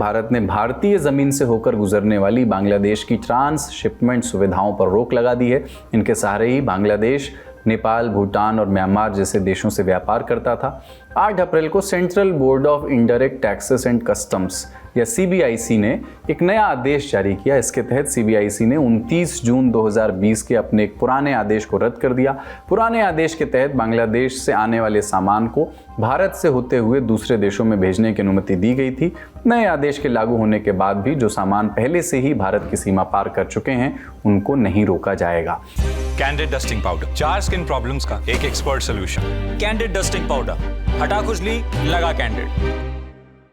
भारत ने भारतीय ज़मीन से होकर गुजरने वाली बांग्लादेश की ट्रांस शिपमेंट सुविधाओं पर रोक लगा दी है। इनके सहारे ही बांग्लादेश नेपाल, भूटान और म्यांमार जैसे देशों से व्यापार करता था। 8 अप्रैल को central board of indirect taxes and customs या CBIC ने एक नया आदेश जारी किया। इसके तहत CBIC ने 29 जून 2020 के अपने एक पुराने आदेश को रद्द कर दिया। पुराने आदेश के तहत बांग्लादेश से आने वाले सामान को भारत से होते हुए दूसरे देशों में भेजने की अनुमति दी गई थी। नए आदेश के लागू होने के बाद भी जो सामान पहले से ही भारत की सीमा पार कर चुके हैं उनको नहीं रोका जाएगा। Candid dusting powder, 4 skin problems का एक expert solution. Candid dusting powder, हटा खुजली, लगा कैंडिड।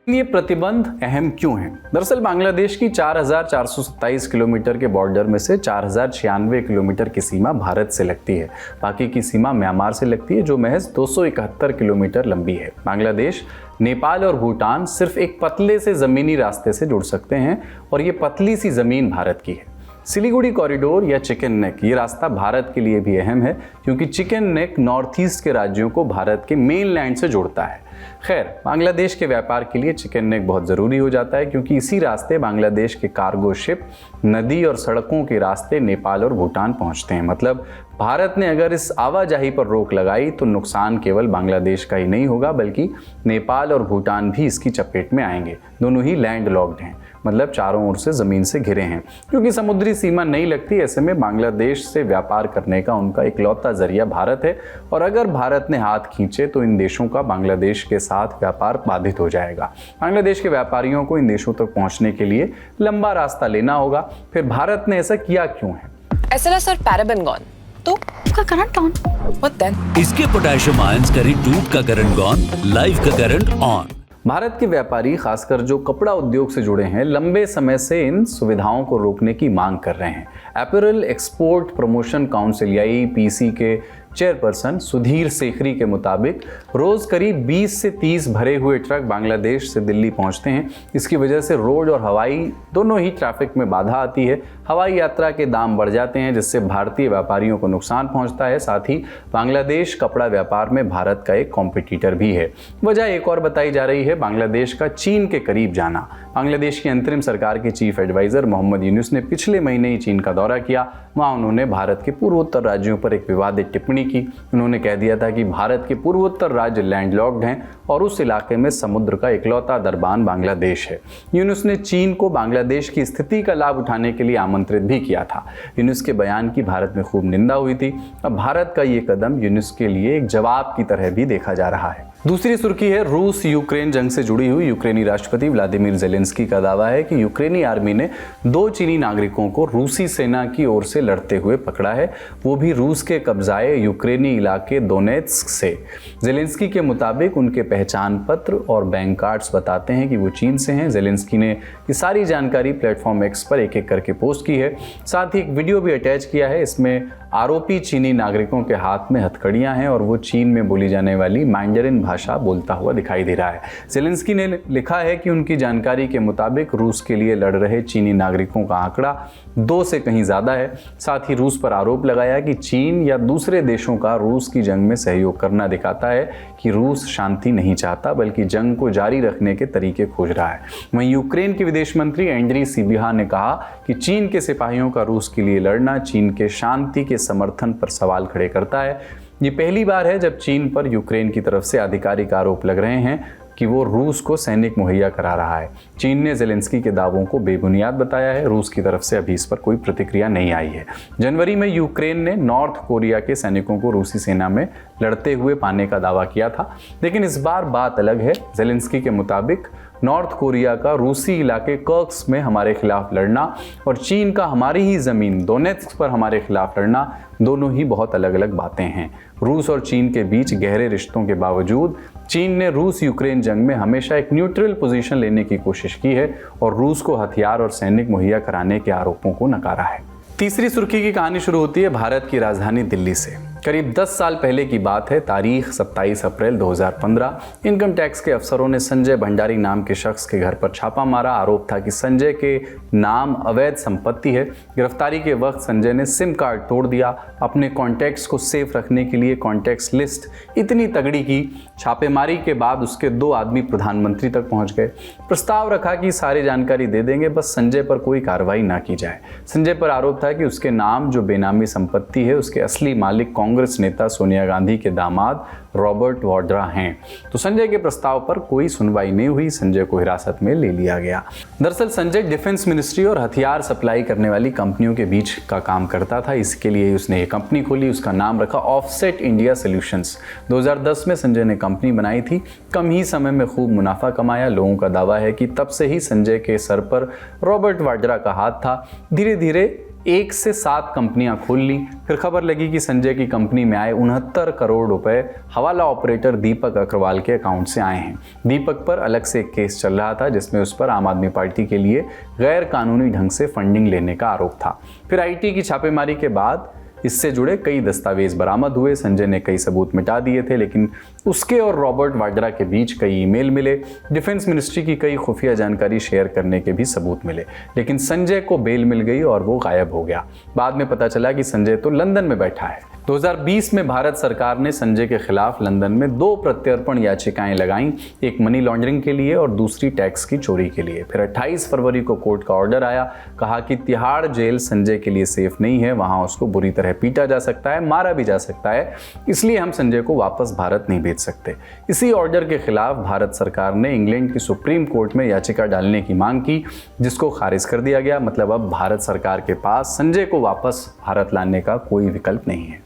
ये प्रतिबंध अहम क्यों हैं? दरअसल बांग्लादेश की 4427 किलोमीटर के बॉर्डर में से 4096 किलोमीटर की सीमा भारत से लगती है। बाकी की सीमा म्यांमार से लगती है जो महज 271 किलोमीटर लंबी है। बांग्लादेश, नेपाल और भूटान सिर्फ एक पतले से ज़मीनी रास्ते से जुड़ सकते हैं और ये पतली सी ज़मीन भारत की है। सिलीगुड़ी कॉरिडोर या चिकन नेक, ये रास्ता भारत के लिए भी अहम है क्योंकि चिकन नेक नॉर्थ ईस्ट के राज्यों को भारत के मेनलैंड से जोड़ता है। खैर, बांग्लादेश के व्यापार के लिए चिकन नेक बहुत ज़रूरी हो जाता है क्योंकि इसी रास्ते बांग्लादेश के कार्गो शिप नदी और सड़कों के रास्ते नेपाल और भूटान पहुंचते हैं। मतलब भारत ने अगर इस आवाजाही पर रोक लगाई तो नुकसान केवल बांग्लादेश का ही नहीं होगा बल्कि नेपाल और भूटान भी इसकी चपेट में आएंगे। दोनों ही लैंड लॉक्ड हैं, मतलब चारों ओर से ज़मीन से घिरे हैं। क्योंकि समुद्री सीमा नहीं लगती, ऐसे में बांग्लादेश से व्यापार करने का उनका इकलौता जरिया भारत है और अगर भारत ने हाथ खींचे तो इन देशों का बांग्लादेश के साथ व्यापार बाधित हो जाएगा। बांग्लादेश के व्यापारियों को इन देशों तक पहुंचने के लिए लंबा रास्ता लेना होगा। फिर भारत ने ऐसा किया क्यों है? SLS और पैराबेन गॉन, तो उसका करंट ऑन। What then? इसके पोटेशियम आयंस करी टूट का करंट गॉन, लाइव का करंट ऑन। भारत के व्यापारी, खासकर जो कपड़ा उद्योग से जुड़े हैं, लंबे समय से इन सुविधाओं को रोकने की मांग कर रहे हैं। अपैरल एक्सपोर्ट प्रमोशन काउंसिल या APC के चेयरपर्सन सुधीर शेखरी के मुताबिक रोज़ करीब 20 से 30 भरे हुए ट्रक बांग्लादेश से दिल्ली पहुंचते हैं। इसकी वजह से रोड और हवाई दोनों ही ट्रैफिक में बाधा आती है। हवाई यात्रा के दाम बढ़ जाते हैं जिससे भारतीय व्यापारियों को नुकसान पहुंचता है। साथ ही बांग्लादेश कपड़ा व्यापार में भारत का एक कॉम्पिटिटर भी है। वजह एक और बताई जा रही है बांग्लादेश का चीन के करीब जाना। बांग्लादेश की अंतरिम सरकार के चीफ एडवाइजर मोहम्मद यूनुस ने पिछले महीने ही चीन का दौरा किया। वहाँ उन्होंने भारत के पूर्वोत्तर राज्यों पर एक विवादित टिप्पणी की। उन्होंने कह दिया था कि भारत के पूर्वोत्तर राज्य लैंडलॉक्ड हैं और उस इलाके में समुद्र का इकलौता दरबान बांग्लादेश है। यूनुस ने चीन को बांग्लादेश की स्थिति का लाभ उठाने के लिए आमंत्रित भी किया था। यूनुस के बयान की भारत में खूब निंदा हुई थी। अब भारत का ये कदम यूनुस के लिए एक जवाब की तरह भी देखा जा रहा है। दूसरी सुर्खी है रूस यूक्रेन जंग से जुड़ी हुई। यूक्रेनी राष्ट्रपति व्लादिमीर ज़ेलेंस्की का दावा है कि यूक्रेनी आर्मी ने 2 चीनी नागरिकों को रूसी सेना की ओर से लड़ते हुए पकड़ा है, वो भी रूस के कब्जाए यूक्रेनी इलाके दोनेत्स्क से। ज़ेलेंस्की के मुताबिक उनके पहचान पत्र और बैंक कार्ड्स बताते हैं कि वो चीन से हैं। ज़ेलेंस्की ने ये सारी जानकारी प्लेटफॉर्म X पर एक एक करके पोस्ट की है। साथ ही एक वीडियो भी अटैच किया है। इसमें आरोपी चीनी नागरिकों के हाथ में हथकड़ियां हैं और वो चीन में बोली जाने वाली मैंडरिन भाषा बोलता हुआ दिखाई दे रहा है। ज़ेलेंस्की ने लिखा है कि उनकी जानकारी के मुताबिक रूस के लिए लड़ रहे चीनी नागरिकों का आंकड़ा 2 से कहीं ज़्यादा है। साथ ही रूस पर आरोप लगाया कि चीन या दूसरे देशों का रूस की जंग में सहयोग करना दिखाता है कि रूस शांति नहीं चाहता बल्कि जंग को जारी रखने के तरीके खोज रहा है। वहीं यूक्रेन के विदेश मंत्री एंड्री सिबिहा ने कहा कि चीन के सिपाहियों का रूस के लिए लड़ना चीन के शांति के समर्थन पर सवाल खड़े करता है। ये पहली बार है जब चीन पर यूक्रेन की तरफ से आधिकारिक आरोप लग रहे हैं कि वो रूस को सैनिक मुहैया करा रहा है। चीन ने ज़ेलेंस्की के दावों को बेबुनियाद बताया है। रूस की तरफ से अभी इस पर कोई प्रतिक्रिया नहीं आई है। जनवरी में यूक्रेन ने नॉर्थ कोरिया के सैनिकों को रूसी सेना में लड़ते हुए पाने का दावा किया था, लेकिन इस बार बात अलग है। ज़ेलेंस्की के मुताबिक नॉर्थ कोरिया का रूसी इलाके कर्स्क में हमारे खिलाफ लड़ना और चीन का हमारी ही ज़मीन दोनेत्स्क पर हमारे खिलाफ लड़ना दोनों ही बहुत अलग अलग बातें हैं। रूस और चीन के बीच गहरे रिश्तों के बावजूद चीन ने रूस यूक्रेन जंग में हमेशा एक न्यूट्रल पोजीशन लेने की कोशिश की है और रूस को हथियार और सैनिक मुहैया कराने के आरोपों को नकारा है। तीसरी सुर्खी की कहानी शुरू होती है भारत की राजधानी दिल्ली से। करीब 10 साल पहले की बात है, तारीख 27 अप्रैल 2015। इनकम टैक्स के अफसरों ने संजय भंडारी नाम के शख्स के घर पर छापा मारा। आरोप था कि संजय के नाम अवैध संपत्ति है। गिरफ्तारी के वक्त संजय ने सिम कार्ड तोड़ दिया। अपने कॉन्टैक्ट्स को सेफ रखने के लिए कॉन्टैक्ट्स लिस्ट इतनी तगड़ी की, छापेमारी के बाद उसके 2 आदमी प्रधानमंत्री तक पहुंच गए। प्रस्ताव रखा कि सारी जानकारी दे देंगे, बस संजय पर कोई कार्रवाई ना की जाए। संजय पर आरोप था कि उसके नाम जो बेनामी संपत्ति है उसके असली मालिक कांग्रेस नेता सोनिया गांधी के दामाद रॉबर्ट वाड्रा हैं। तो संजय के प्रस्ताव पर कोई सुनवाई नहीं हुई। संजय को हिरासत में ले लिया गया। दरअसल संजय डिफेंस मिनिस्ट्री और हथियार सप्लाई करने वाली कंपनियों के बीच का काम करता था। इसके लिए उसने ये कंपनी खोली। उसका नाम रखा ऑफसेट इंडिया सॉल्यूशंस। 2010 में संजय ने कंपनी बनाई थी। कम ही समय में खूब मुनाफा कमाया। लोगों का दावा है कि तब से ही संजय के सर पर रॉबर्ट वाड्रा का हाथ था। धीरे धीरे 1 से 7 कंपनियां खोल ली। फिर खबर लगी कि संजय की कंपनी में आए 69 करोड़ रुपए हवाला ऑपरेटर दीपक अग्रवाल के अकाउंट से आए हैं। दीपक पर अलग से एक केस चल रहा था जिसमें उस पर आम आदमी पार्टी के लिए गैर कानूनी ढंग से फंडिंग लेने का आरोप था। फिर आईटी की छापेमारी के बाद इससे जुड़े कई दस्तावेज बरामद हुए। संजय ने कई सबूत मिटा दिए थे, लेकिन उसके और रॉबर्ट वाड्रा के बीच कई ईमेल मिले। डिफेंस मिनिस्ट्री की कई खुफिया जानकारी शेयर करने के भी सबूत मिले, लेकिन संजय को बेल मिल गई और वो गायब हो गया। बाद में पता चला कि संजय तो लंदन में बैठा है। 2020 में भारत सरकार ने संजय के खिलाफ लंदन में 2 प्रत्यर्पण याचिकाएं लगाईं, एक मनी लॉन्ड्रिंग के लिए और दूसरी टैक्स की चोरी के लिए। फिर 28 फरवरी को कोर्ट का ऑर्डर आया। कहा कि तिहाड़ जेल संजय के लिए सेफ नहीं है, वहां उसको बुरी तरह पीटा जा सकता है, मारा भी जा सकता है, इसलिए हम संजय को वापस भारत नहीं भेज सकते। इसी ऑर्डर के खिलाफ भारत सरकार ने इंग्लैंड की सुप्रीम कोर्ट में याचिका डालने की मांग की, जिसको खारिज कर दिया गया। मतलब अब भारत सरकार के पास संजय को वापस भारत लाने का कोई विकल्प नहीं है।